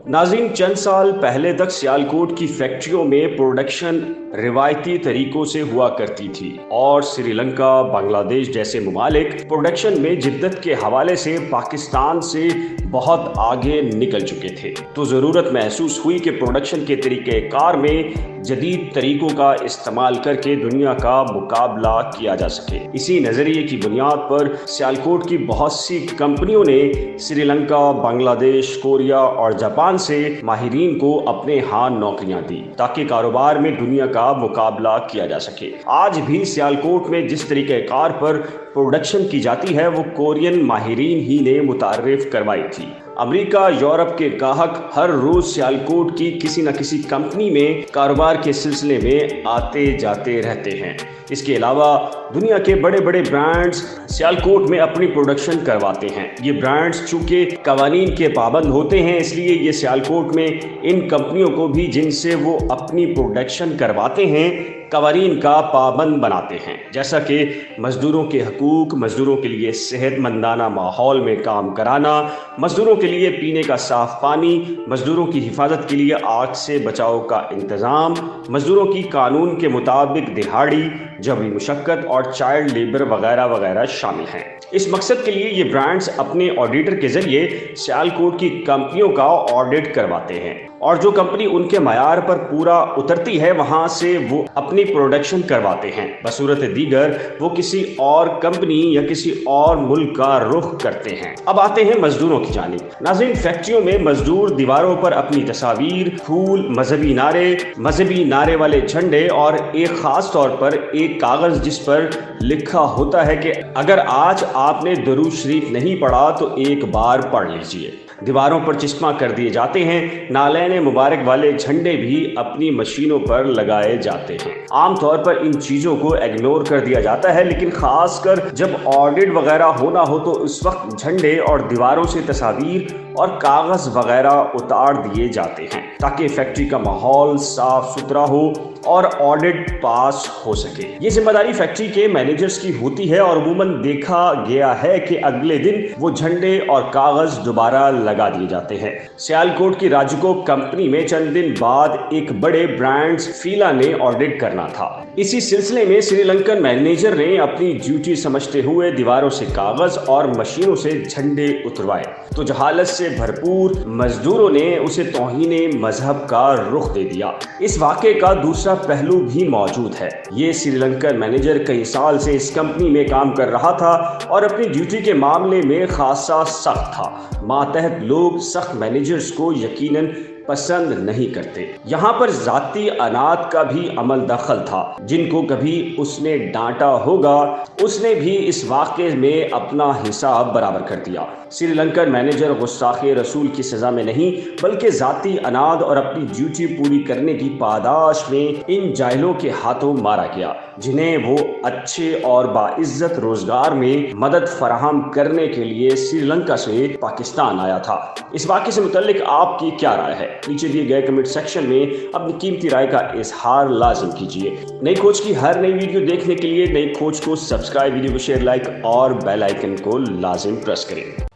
नाज़रीन, चंद साल पहले तक सियालकोट की फैक्ट्रियों में प्रोडक्शन रिवायती तरीकों से हुआ करती थी और श्रीलंका, बांग्लादेश जैसे ममालिक प्रोडक्शन में जिद्दत के हवाले से पाकिस्तान से बहुत आगे निकल चुके थे। तो ज़रूरत महसूस हुई कि प्रोडक्शन के तरीक़ेकार में जदीद तरीक़ों का इस्तेमाल करके दुनिया का मुकाबला किया जा सके। इसी नज़रिए की बुनियाद पर सियालकोट की बहुत सी कंपनियों ने श्रीलंका, बांग्लादेश, कोरिया और जापान से माहिरीन को अपने यहाँ नौकरियां दी ताकि कारोबार में दुनिया का मुकाबला किया जा सके। आज भी सियालकोट में जिस तरीक़ेकार पर प्रोडक्शन की जाती है वो कोरियन माहिरीन ही ने मुतारिफ करवाई थी। अमेरिका, यूरोप के ग्राहक हर रोज सियालकोट की किसी न किसी कंपनी में कारोबार के सिलसिले में आते जाते रहते हैं। इसके अलावा दुनिया के बड़े बड़े ब्रांड्स सियालकोट में अपनी प्रोडक्शन करवाते हैं। ये ब्रांड्स चूंकि कवानीन के पाबंद होते हैं, इसलिए ये सियालकोट में इन कंपनियों को भी जिनसे वो अपनी प्रोडक्शन करवाते हैं कवानीन का पाबंद बनाते हैं, जैसा कि मजदूरों के हकूक, मजदूरों के लिए सेहतमंदाना माहौल में काम कराना, मजदूरों के लिए पीने का साफ पानी, मजदूरों की हिफाजत के लिए आग से बचाव का इंतज़ाम, मजदूरों की कानून के मुताबिक दिहाड़ी, जबरी मुशक्कत और चाइल्ड लेबर वगैरह वगैरह शामिल हैं। इस मकसद के लिए ये ब्रांड्स अपने ऑडिटर के जरिए सियालकोट की कंपनियों का ऑडिट करवाते हैं और जो कंपनी उनके मयार पर पूरा उतरती है वहां से वो अपनी प्रोडक्शन करवाते हैं। बसूरत दीगर वो किसी और कंपनी या किसी और मुल्क का रुख करते हैं। अब आते हैं मजदूरों की जानिब। नाज़रीन, फैक्ट्रियों में मजदूर दीवारों पर अपनी तस्वीर, फूल, मजहबी नारे वाले झंडे और एक खास तौर पर एक कागज जिस पर लिखा होता है कि अगर आज आपने दरूद शरीफ नहीं पढ़ा तो एक बार पढ़ लीजिए, दीवारों पर चिश्मा कर दिए जाते हैं। नालैन मुबारक वाले झंडे भी अपनी मशीनों पर लगाए जाते हैं। आम तौर पर इन चीज़ों को इग्नोर कर दिया जाता है, लेकिन खासकर जब ऑडिट वगैरह होना हो तो उस वक्त झंडे और दीवारों से तस्वीर और कागज़ वगैरह उतार दिए जाते हैं ताकि फैक्ट्री का माहौल साफ सुथरा हो और ऑडिट पास हो सके। ये जिम्मेदारी फैक्ट्री के मैनेजर्स की होती है और अमूमन देखा गया है कि अगले दिन वो झंडे और कागज दोबारा लगा दिए जाते हैं। सियालकोट की राजको कंपनी में चंद दिन बाद एक बड़े ब्रांड्स फीला ने ऑडिट करना था। इसी सिलसिले में श्रीलंकन मैनेजर ने अपनी ड्यूटी समझते हुए दीवारों से कागज और मशीनों से झंडे उतरवाए तो जहालत से भरपूर मजदूरों ने उसे तौहीने मजहब का रुख दे दिया। इस वाक़े का दूसरा पहलू भी मौजूद है। ये श्रीलंकन मैनेजर कई साल से इस कंपनी में काम कर रहा था और अपनी ड्यूटी के मामले में खासा सख्त था। मातहत लोग सख्त मैनेजर्स को यकीनन पसंद नहीं करते। यहाँ पर जाती अनात का भी अमल दखल था। जिनको कभी उसने डांटा होगा उसने भी इस वाक़े में अपना हिसाब बराबर कर दिया। श्रीलंकन मैनेजर गुस्ताखे रसूल की सज़ा में नहीं बल्कि जाती अनाद और अपनी ड्यूटी पूरी करने की पादाश में इन जाहिलों के हाथों मारा गया जिन्हें वो अच्छे और बाइज्जत रोजगार में मदद फराहम करने के लिए श्रीलंका से पाकिस्तान आया था। इस वाक़े से मुतल्लिक आपकी क्या राय है? नीचे दिए गए कमेंट सेक्शन में अपनी कीमती राय का इजहार लाजिम कीजिए। नई खोज की हर नई वीडियो देखने के लिए नई खोज को सब्सक्राइब, वीडियो को शेयर, लाइक और बेल आइकन को लाजिम प्रेस करें।